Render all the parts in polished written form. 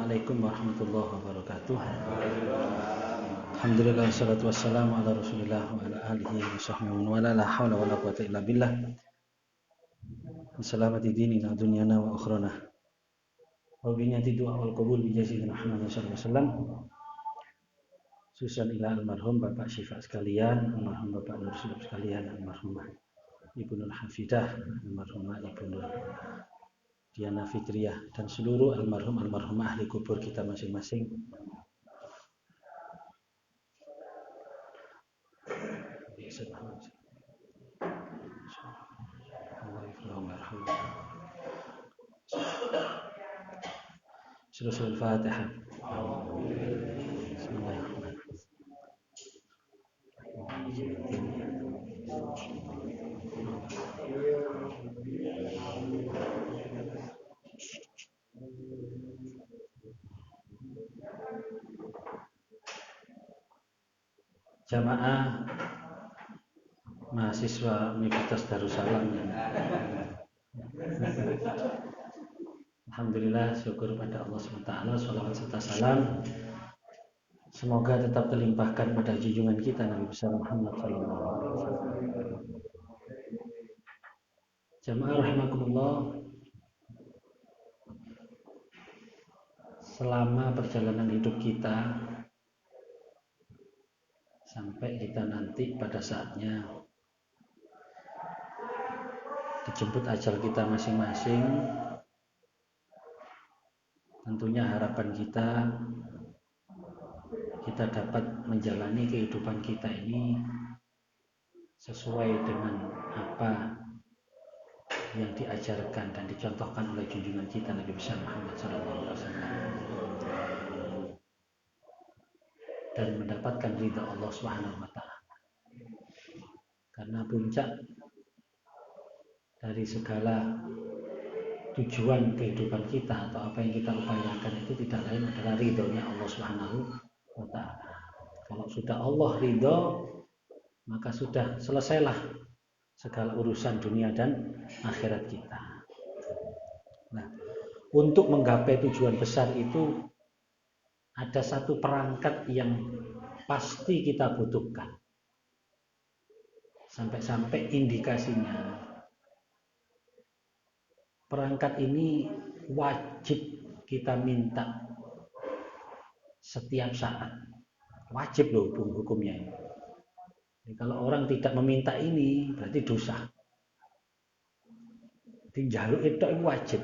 Assalamualaikum warahmatullahi wabarakatuh. Alhamdulillah wassalatu wassalamu ala Rasulillah wa ala alihi wa sahbihi wa la haula wa la quwwata illa billah. Salamati dinina dunyana wa ukhrana. Wa bi niyyati du'a wal qabul bi jazaina Muhammad sallallahu alaihi wasallam. Susan ila almarhum Bapak Syifa sekalian, almarhum Bapak Nur Sulub sekalian, almarhumah Ibnu Hafidah, almarhumah Ibnu Diana Fitriyah, dan seluruh almarhumah ahli kubur kita masing-masing. Surah Al-Fatihah. Bismillahirrahmanirrahim. Jamaah mahasiswa Universitas Darussalam. Alhamdulillah, syukur pada Allah SWT, sholawat serta salam semoga tetap terlimpahkan pada junjungan kita Nabi besar Muhammad SAW. Jamaah rahimakumullah, selama perjalanan hidup kita sampai kita nanti pada saatnya dijemput ajal kita masing-masing, tentunya harapan kita dapat menjalani kehidupan kita ini sesuai dengan apa yang diajarkan dan dicontohkan oleh junjungan kita Nabi besar Muhammad SAW, dan mendapatkan ridha Allah SWT. Karena puncak dari segala tujuan kehidupan kita atau apa yang kita upayakan itu tidak lain adalah ridhonya Allah SWT. Kalau sudah Allah ridho, maka sudah selesailah segala urusan dunia dan akhirat kita. Nah, untuk menggapai tujuan besar itu ada satu perangkat yang pasti kita butuhkan. Sampai-sampai indikasinya, perangkat ini wajib kita minta setiap saat. Wajib loh hukumnya ini. Jadi kalau orang tidak meminta ini berarti dosa. Njaluk itu wajib.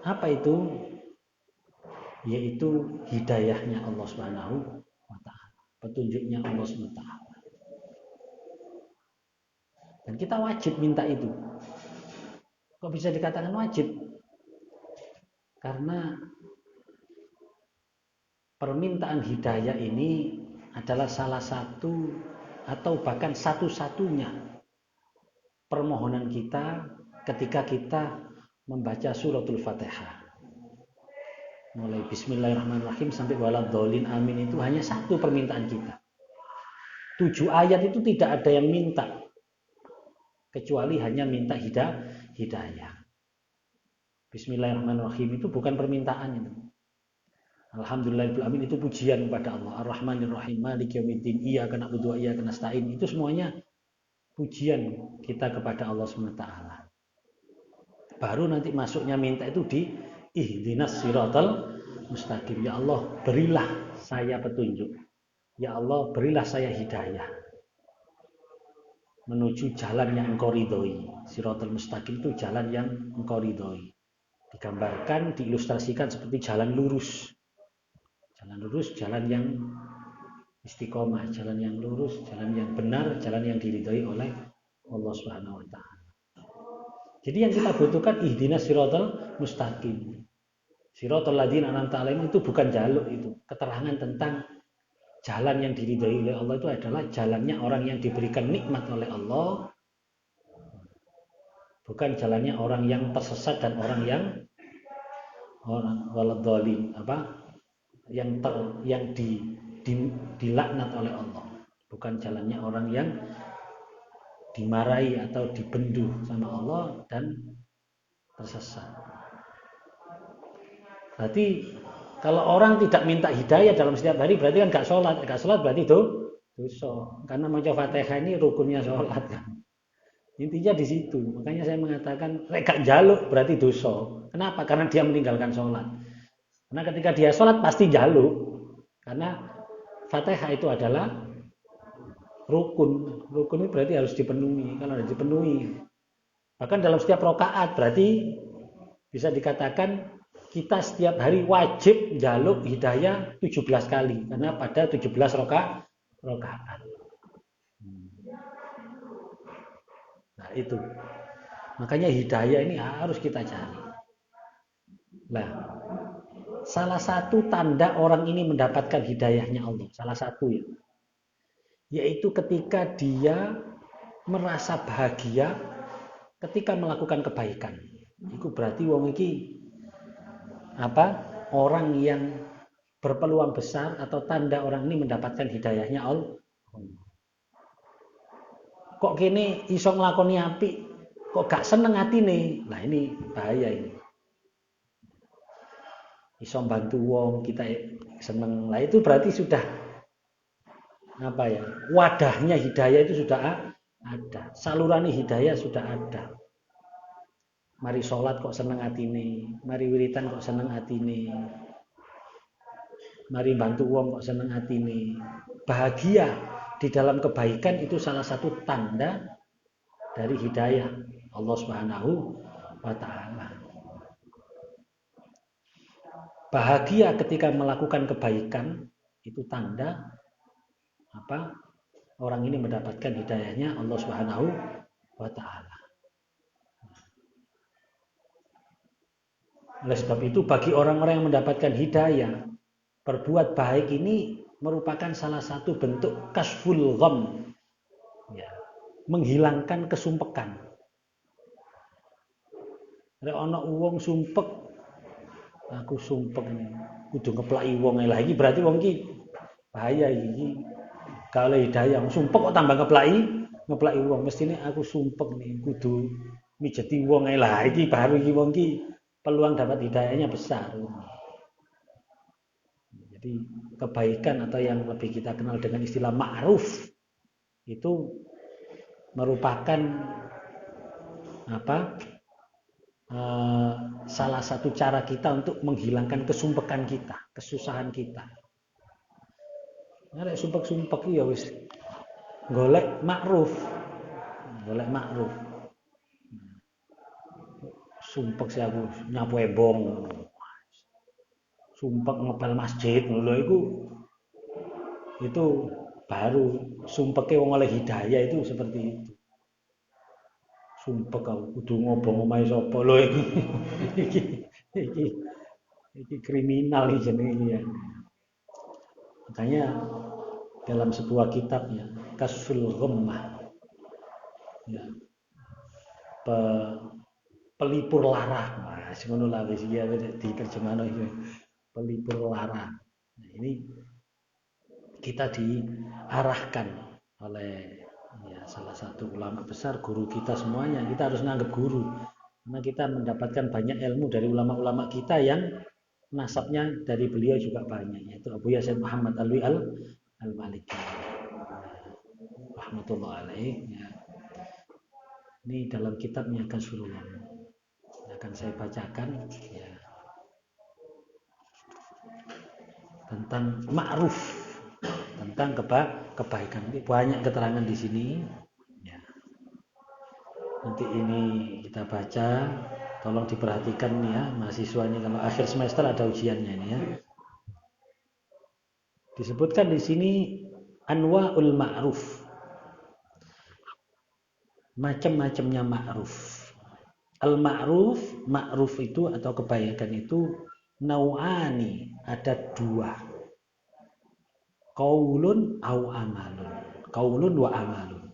Apa itu? Yaitu hidayahnya Allah SWT, petunjuknya Allah SWT. Dan kita wajib minta itu. Kok bisa dikatakan wajib? Karena permintaan hidayah ini adalah salah satu atau bahkan satu-satunya permohonan kita ketika kita membaca suratul Fatihah. Mulai bismillahirrahmanirrahim sampai waladhdallin amin, itu hanya satu permintaan kita. 7 ayat itu tidak ada yang minta kecuali hanya minta hidayah. Bismillahirrahmanirrahim itu bukan permintaan itu. Alhamdulillahirabbil alamin itu pujian kepada Allah. Ar-Rahmanir-Rahim, Maliki yaumiddin, Iyyaka na'budu wa iyyaka nasta'in, itu semuanya pujian kita kepada Allah SWT. Baru nanti masuknya minta itu di ihdinas siratal mustaqim. Ya Allah, berilah saya petunjuk. Ya Allah, berilah saya hidayah menuju jalan yang Engkau ridhoi. Siratal mustaqim itu jalan yang Engkau ridhoi. Digambarkan, diilustrasikan seperti jalan lurus. Jalan lurus, jalan yang istiqomah, jalan yang lurus, jalan yang benar, jalan yang diridhoi oleh Allah Subhanahu wa taala. Jadi yang kita butuhkan ihdinas siratal mustaqim. Siratal ladzina an'amta 'alaihim itu bukan jaluk, itu keterangan tentang jalan yang diridhoi oleh Allah. Itu adalah jalannya orang yang diberikan nikmat oleh Allah, bukan jalannya orang yang tersesat dan orang waladhdallin, yang dilaknat oleh Allah, bukan jalannya orang yang dimarahi atau dibenduh sama Allah dan tersesat. Berarti kalau orang tidak minta hidayah dalam setiap hari berarti kan gak sholat berarti itu dosa. Karena maca Fatihah ini rukunnya sholat kan. Intinya di situ. Makanya saya mengatakan gak jaluk berarti dosa. Kenapa? Karena dia meninggalkan sholat. Karena ketika dia sholat pasti jaluk. Karena Fatihah itu adalah rukun. Rukun itu berarti harus dipenuhi. Kalau harus dipenuhi, bahkan dalam setiap rakaat berarti bisa dikatakan kita setiap hari wajib jaluk hidayah 17 kali. Karena pada 17 rakaat. Nah itu. Makanya hidayah ini harus kita cari. Nah, salah satu tanda orang ini mendapatkan hidayahnya Allah, salah satu ya, yaitu ketika dia merasa bahagia ketika melakukan kebaikan. Itu berarti wong iki orang yang berpeluang besar atau tanda orang ini mendapatkan hidayahnya Allah. Kok kene iso nglakoni apik, kok gak seneng atine. Nah ini bahaya ini. Iso bantu wong kita seneng. Lah itu berarti sudah wadahnya hidayah itu sudah ada. Saluran hidayah sudah ada. Mari sholat kok seneng atine, mari wiritan kok seneng atine, mari bantu wong kok seneng atine. Bahagia di dalam kebaikan itu salah satu tanda dari hidayah Allah Subhanahu wa taala. Bahagia ketika melakukan kebaikan itu tanda orang ini mendapatkan hidayahnya Allah Subhanahu wa taala. Oleh sebab itu bagi orang-orang yang mendapatkan hidayah, berbuat baik ini merupakan salah satu bentuk kasful gham, ya, menghilangkan kesumpekan. Nek ana wong sumpek, aku sumpek ini, kudu ngeplaki wong lagi berarti wong iki bahaya iki. Kalau hidayah sumpek kok tambah ngeplaki wong, mestine aku sumpek nih kudu mijeti wong lah iki baru iki wong iki peluang dapat hidayahnya besar. Jadi kebaikan atau yang lebih kita kenal dengan istilah ma'ruf itu merupakan salah satu cara kita untuk menghilangkan kesumpekan kita, kesusahan kita. Nek sumpek-sumpek ya wis golek ma'ruf. Sumpek sih aku nyapu ebong. Sumpek ngepel masjid lho itu baru sumpeke wong oleh hidayah itu seperti itu. Sumpek aku kudu ngobong omahe sapa lho iki kriminal iki jenenge ya. Makanya dalam sebuah kitab ya, Kasful Ghammah ya, pelipur lara. Nah, ngono lah wis ya diterjemahno iki. Pelipur lara. Nah, ini kita diarahkan oleh salah satu ulama besar, guru kita semuanya. Kita harus menganggap guru karena kita mendapatkan banyak ilmu dari ulama-ulama kita yang nasabnya dari beliau juga banyak, yaitu Abu Yasin Muhammad Alwi Al-Maliki rahmatullah alaih ya. Ini dalam kitabnya Kasurullah akan saya bacakan ya, tentang ma'ruf, tentang kebaikan. Ini banyak keterangan di sini ya. Nanti ini kita baca, tolong diperhatikan ya mahasiswa ini kalau akhir semester ada ujiannya ini ya. Disebutkan di sini anwa'ul ma'ruf, macam-macamnya ma'ruf. Al-ma'ruf, ma'ruf itu atau kebaikan itu nau'ani, ada dua. Qaulun au amalun. Qaulun wa amalun.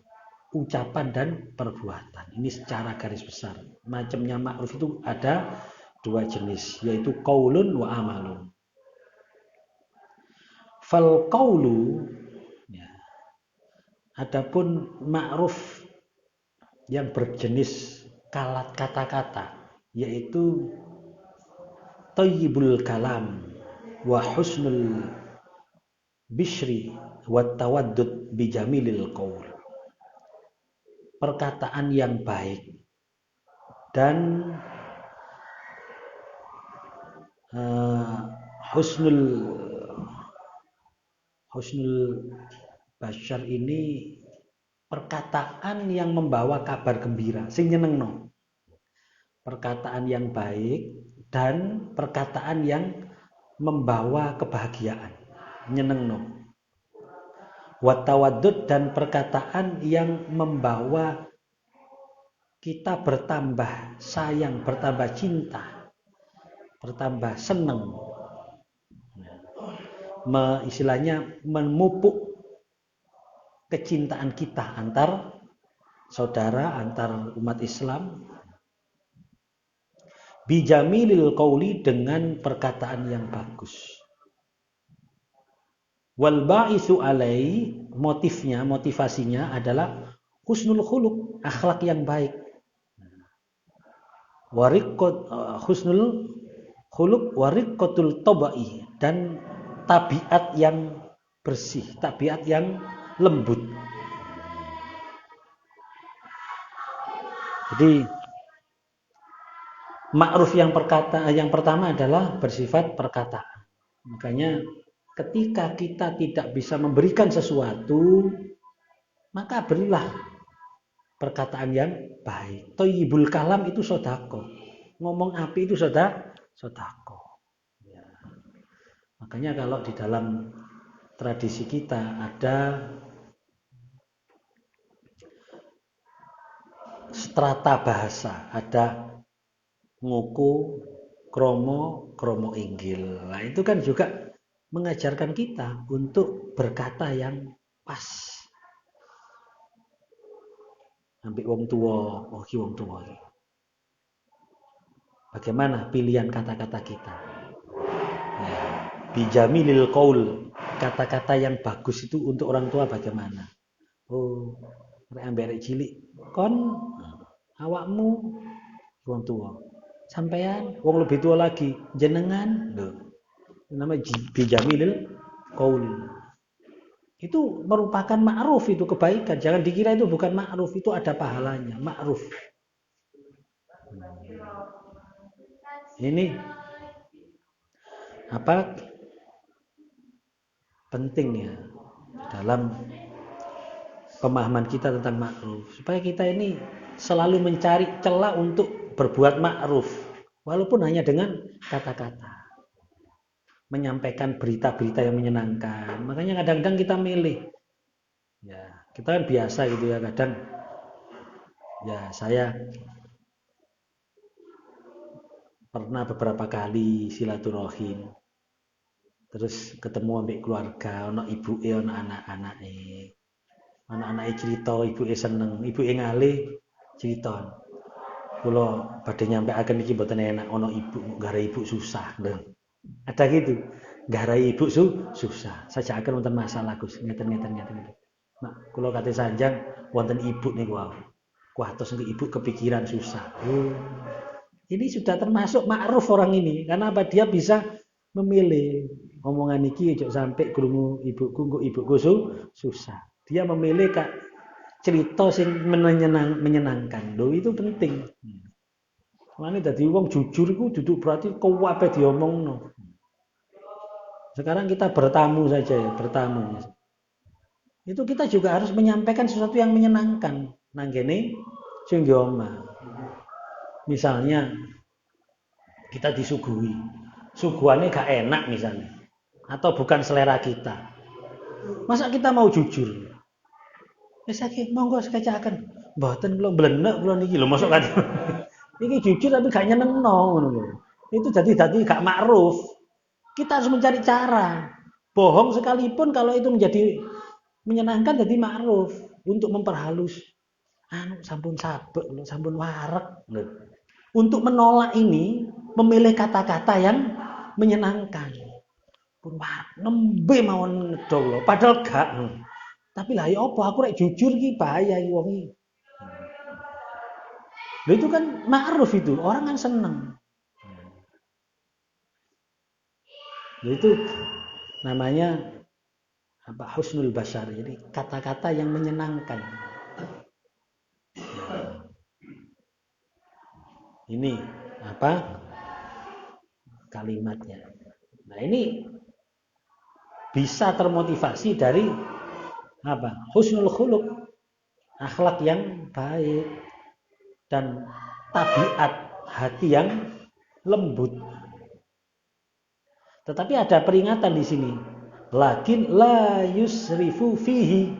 Ucapan dan perbuatan. Ini secara garis besar. Macamnya ma'ruf itu ada dua jenis, yaitu qaulun wa amalun. Fal qaulu ya. Adapun ma'ruf yang berjenis kalat kata-kata, yaitu thayyibul kalam wa husnul bishri wa tawaddud bi jamilil qaul. Perkataan yang baik dan husnul bashar ini perkataan yang membawa kabar gembira, sing nyenengno. Perkataan yang baik dan perkataan yang membawa kebahagiaan, nyenengno. Wa tawaddud, dan perkataan yang membawa kita bertambah sayang, bertambah cinta, bertambah senang. Istilahnya memupuk kecintaan kita antar saudara, antar umat Islam. Bijamilil qauli, dengan perkataan yang bagus. Wal ba'isu alai, motivasinya adalah husnul khuluq, akhlak yang baik. Husnul khuluq wariqatul tabai, dan tabiat yang bersih, tabiat yang lembut. Jadi ma'ruf yang pertama adalah bersifat perkataan. Makanya ketika kita tidak bisa memberikan sesuatu, maka berilah perkataan yang baik. Thayyibul kalam itu sedekah. Ngomong api itu sedekah. Ya. Makanya kalau di dalam tradisi kita ada strata bahasa, ada nguku, kromo inggil. Nah, itu kan juga mengajarkan kita untuk berkata yang pas. Sampai wong tua, wong tua. Bagaimana pilihan kata-kata kita? Ya, bijamilil qaul, kata-kata yang bagus itu untuk orang tua bagaimana? Oh, rek ambek cilik, kon awakmu wong tua. Sampean wong lebih tua lagi, jenengan lho. Namanya bijamilil qaul. Itu merupakan ma'ruf, itu kebaikan. Jangan dikira itu bukan ma'ruf, itu ada pahalanya, ma'ruf. Ini apa pentingnya dalam pemahaman kita tentang ma'ruf, supaya kita ini selalu mencari celah untuk berbuat ma'ruf, walaupun hanya dengan kata-kata, menyampaikan berita-berita yang menyenangkan. Makanya kadang-kadang kita milih, ya kita kan biasa gitu ya, kadang ya saya pernah beberapa kali silaturahim, terus ketemu ambek keluarga, ono ibuke, ono anak-anake. Anak-anake cerita, ibuke seneng, ibuke ngalih cerita. Kula badhe nyampaiaken iki mboten enak, ono ibu, gara ibu susah. Ada gitu. Gara ibu susah. Sajakaken wonten masalah Gus, ngeten. Nah, kula kate sanjang wonten ibu niku wau. Kuatos niki ibu kepikiran susah. Ini sudah termasuk ma'ruf orang ini, karena apa? Dia bisa memilih omongan iki ojo sampai krungu ibuku, kok ibuku susah. Dia memilih kak cerita sing menyenangkan. Loh, itu penting. Mane dadi wong jujur iku duduk berarti kuwabe diomongno. Sekarang kita bertamu saja ya, bertamu. Itu kita juga harus menyampaikan sesuatu yang menyenangkan. Nang kene sing diomah. Misalnya kita disuguhi, suguhannya gak enak misalnya, atau bukan selera kita. Masa kita mau jujur? Wis iki monggo sekecakaken. Mboten kula blenek kula niki lho, mosok kan. Iki jujur tapi gak nyenengno ngono lho. Itu jadi gak ma'ruf. Kita harus mencari cara. Bohong sekalipun kalau itu menjadi menyenangkan jadi ma'ruf, untuk memperhalus. Sampun sabek lho, sampun warek lho. Untuk menolak ini, memilih kata-kata yang menyenangkan. Pun warek nembe mawon ngedol lho, padahal gak. Tapi lah ya apa, aku rek jujur iki bahaya iki wong iki. Lho itu kan ma'ruf itu, orang kan seneng. Itu namanya apa? Husnul bashar. Jadi kata-kata yang menyenangkan. Ini apa? Kalimatnya. Nah, ini bisa termotivasi dari apa? Husnul khuluq, akhlak yang baik dan tabiat hati yang lembut. Tetapi ada peringatan di sini. Lakin la yusrifu fihi.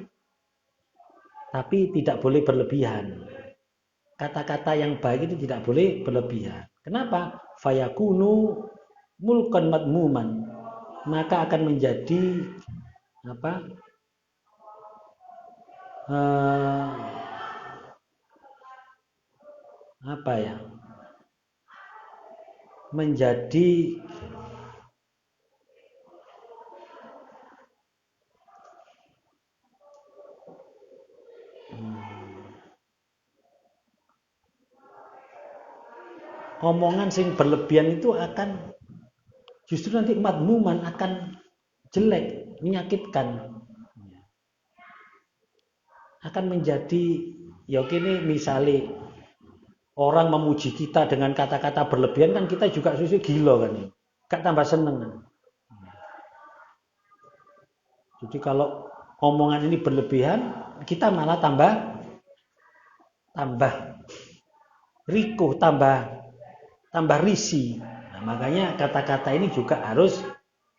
Tapi tidak boleh berlebihan. Kata-kata yang baik itu tidak boleh berlebihan. Kenapa? Fayakunu mulkan madmuman. Maka akan menjadi apa? Apa ya? Menjadi omongan sing berlebihan itu akan justru nanti madmuman akan jelek, menyakitkan. Akan menjadi ya kini misalnya orang memuji kita dengan kata-kata berlebihan kan kita juga susu gila kan ya. Gak tambah seneng kan. Jadi kalau omongan ini berlebihan kita malah tambah rikuh, tambah risih. Nah, makanya kata-kata ini juga harus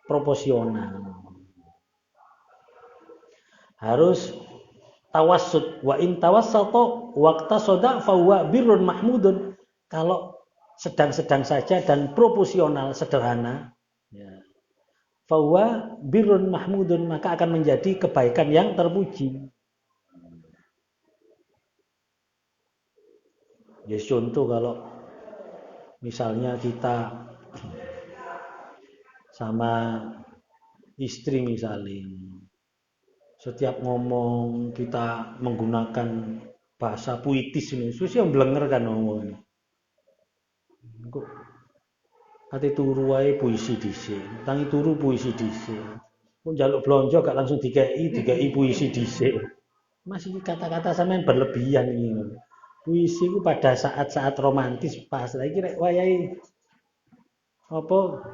proporsional. Harus tawassut. Wa in tawassata waqtasada fa huwa birrun mahmudun. Kalau sedang-sedang saja dan proporsional sederhana, ya. Fa huwa birrun mahmudun, maka akan menjadi kebaikan yang terpuji. Ya contoh kalau misalnya kita sama istri misalnya, setiap ngomong kita menggunakan bahasa puitis ini, susah yang blenger kan ngomong ini. Kok ati turu wae puisi dhisik, tangi turu puisi dhisik. Kok njaluk blonjo gak langsung dikei puisi dhisik. Masih kata-kata sampean berlebihan ini. Puisi itu pada saat-saat romantis pas lagi rek wayahe apa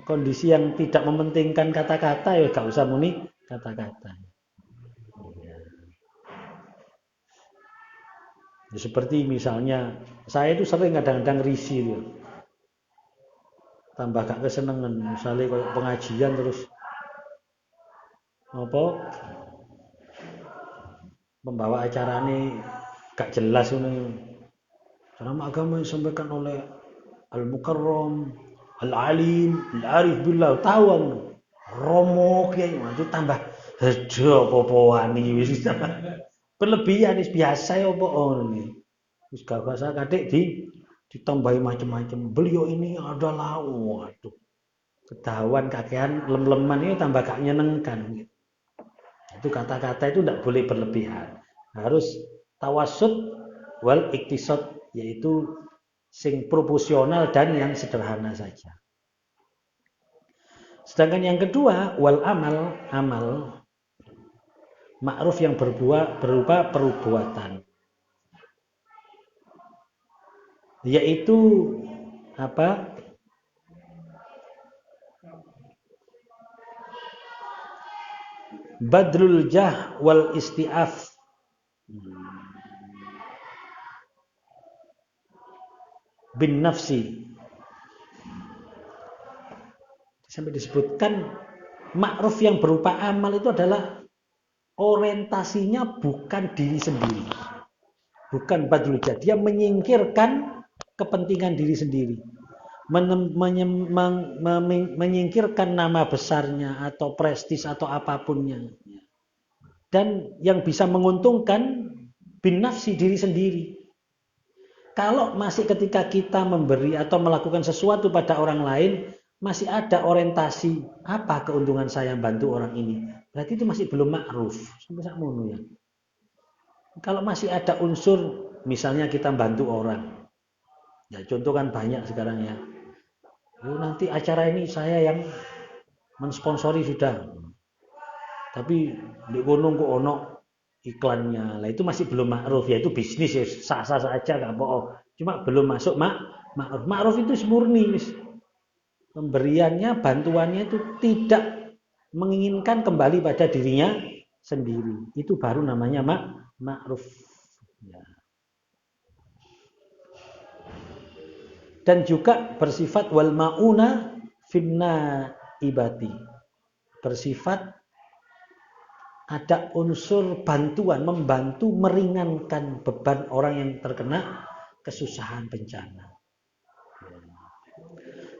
kondisi yang tidak mementingkan kata-kata ya gak usah muni kata-kata. Ya, seperti misalnya saya itu sering kadang-kadang risih gitu. Tambah gak kesenengan misalnya kayak pengajian terus apa pembawa acara ini gak jelas ini. Dalam agama yang disampaikan oleh Al-Mukarram, Al-Alim, Al-Arif Billah, tawang Romo kiai itu tambah aduh apa-apaan iki wis berlebihan wis biasa ya apa ini. Wis gak usah kadek ditambahi macam-macam. Beliau ini adalah waduh ketahuan kakean lem-leman ini tambah gak nyenengkan. Itu kata-kata itu tidak boleh berlebihan. Harus tawassut wal iktisad, yaitu sing proporsional dan yang sederhana saja. Sedangkan yang kedua wal amal ma'ruf yang berupa perbuatan. Yaitu apa? Badrul jah wal isti'af. Bin nafsi. Sampai disebutkan ma'ruf yang berupa amal itu adalah orientasinya bukan diri sendiri. Bukan badrul jah. Dia menyingkirkan kepentingan diri sendiri. Menyingkirkan nama besarnya atau prestis atau apapunnya. Dan yang bisa menguntungkan bin nafsi diri sendiri. Kalau masih ketika kita memberi atau melakukan sesuatu pada orang lain, masih ada orientasi apa keuntungan saya bantu orang ini, berarti itu masih belum ma'ruf. Sampai sakmono ya. Kalau masih ada unsur, misalnya kita bantu orang, ya contoh kan banyak sekarang ya. nanti acara ini saya yang mensponsori sudah. Tapi di gunung kok ono iklannya. Lah itu masih belum ma'ruf, ya itu bisnis ya sah-sah saja enggak bohong. Cuma belum masuk ma'ruf. Ma'ruf itu murni, pemberiannya, bantuannya itu tidak menginginkan kembali pada dirinya sendiri. Itu baru namanya ma'ruf. Ya. Dan juga bersifat wal mauna finna ibati. Bersifat ada unsur bantuan, membantu meringankan beban orang yang terkena kesusahan bencana.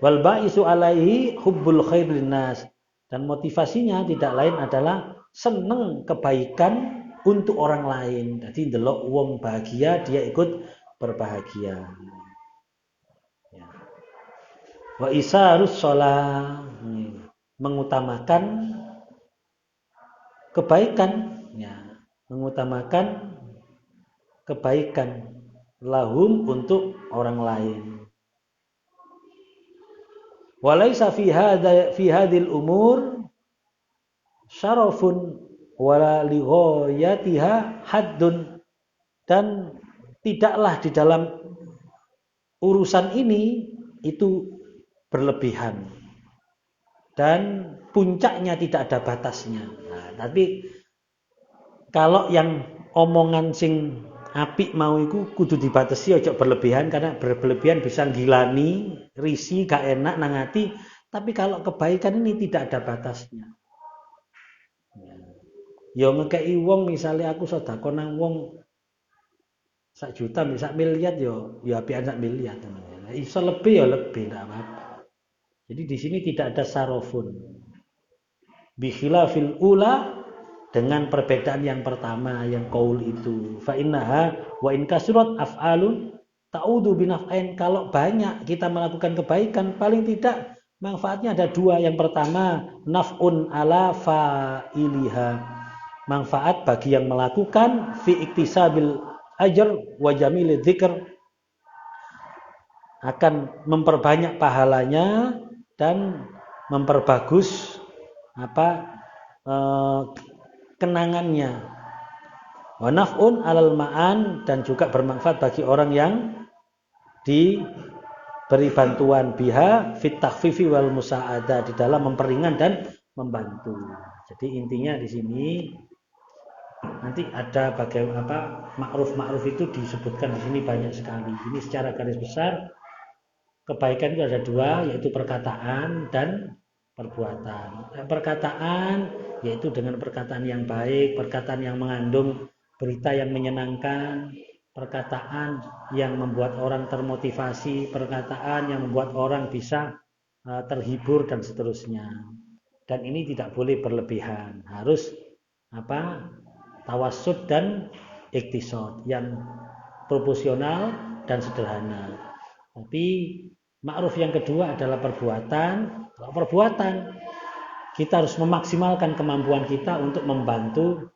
Wal ba'isu alaihi hubbul khair linnas, dan motivasinya tidak lain adalah seneng kebaikan untuk orang lain. Jadi delok wong bahagia dia ikut berbahagia. Ya. Wa isarus shalah, mengutamakan kebaikan, ya, mengutamakan kebaikan lahum untuk orang lain. Walaysa fi hadhil umur syarafun wala li ghayatiha haddun, dan tidaklah di dalam urusan ini itu berlebihan dan puncaknya tidak ada batasnya. Nah, tapi kalau yang omongan sing apik mau iku kudu dibatasi, ojo berlebihan, karena berlebihan bisa gilani, risi, gak enak nang ati. Tapi kalau kebaikan ini tidak ada batasnya. Ya ngekei wong, misalnya aku sedekah nang wong 1 juta, sak miliar, ya apian 1 miliar. Iso lebih ya lebih, enggak apa-apa. Jadi di sini tidak ada sarofun. Bi khilafil ula, dengan perbedaan yang pertama yang qaul itu. Fa innaha wa in kasrat af'alun ta'udu binaf'ain. Kalau banyak kita melakukan kebaikan, paling tidak manfaatnya ada 2. Yang pertama, naf'un ala fa'iliha, manfaat bagi yang melakukan, fi iktisabil ajr wa jamil dzikr, akan memperbanyak pahalanya dan memperbagus kenangannya. Wa naf'un 'alal ma'an, dan juga bermanfaat bagi orang yang diberi bantuan, biha fit takhfifi wal musa'adah, di dalam memperingan dan membantu. Jadi intinya di sini nanti ada bagaimana ma'ruf itu disebutkan di sini banyak sekali. Ini secara garis besar kebaikan itu ada 2, yaitu perkataan dan perbuatan. Perkataan yaitu dengan perkataan yang baik, perkataan yang mengandung berita yang menyenangkan, perkataan yang membuat orang termotivasi, perkataan yang membuat orang bisa terhibur dan seterusnya. Dan ini tidak boleh berlebihan, harus tawassut dan iktisad yang proporsional dan sederhana. Tapi ma'ruf yang kedua adalah perbuatan. Kalau perbuatan, kita harus memaksimalkan kemampuan kita untuk membantu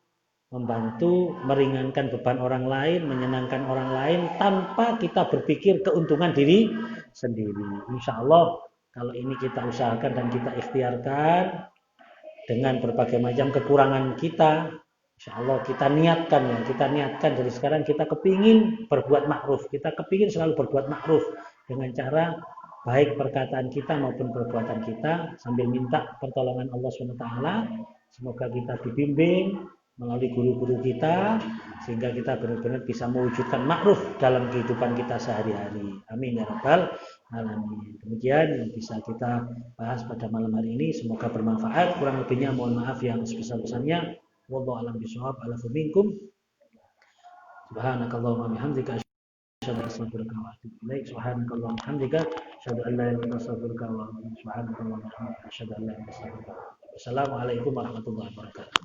meringankan beban orang lain, menyenangkan orang lain, tanpa kita berpikir keuntungan diri sendiri. Insya Allah kalau ini kita usahakan dan kita ikhtiarkan dengan berbagai macam kekurangan kita, insya Allah kita niatkan dari sekarang, kita kepingin berbuat ma'ruf, kita kepingin selalu berbuat ma'ruf dengan cara baik perkataan kita maupun perbuatan kita, sambil minta pertolongan Allah SWT. Semoga kita dibimbing melalui guru-guru kita, sehingga kita benar-benar bisa mewujudkan ma'ruf dalam kehidupan kita sehari-hari. Amin ya rabbal alamin. Demikian yang bisa kita bahas pada malam hari ini. Semoga bermanfaat. Kurang lebihnya mohon maaf yang sebesar-besarnya. Wallahu a'lam bishawab. Alafu minkum. Subhanakallahumma bihamdika asyhadu an la ilaha illa anta astaghfiruka wa atubu ilaik. Subhanakallahumma bihamdika asyhadu an la ilaha illa anta astaghfiruka wa atubu ilaik. Subhanakallahumma bihamdika asyhadu an la ilaha illa anta astaghfiruka. Wassalamualaikum warahmatullahi wabarakatuh.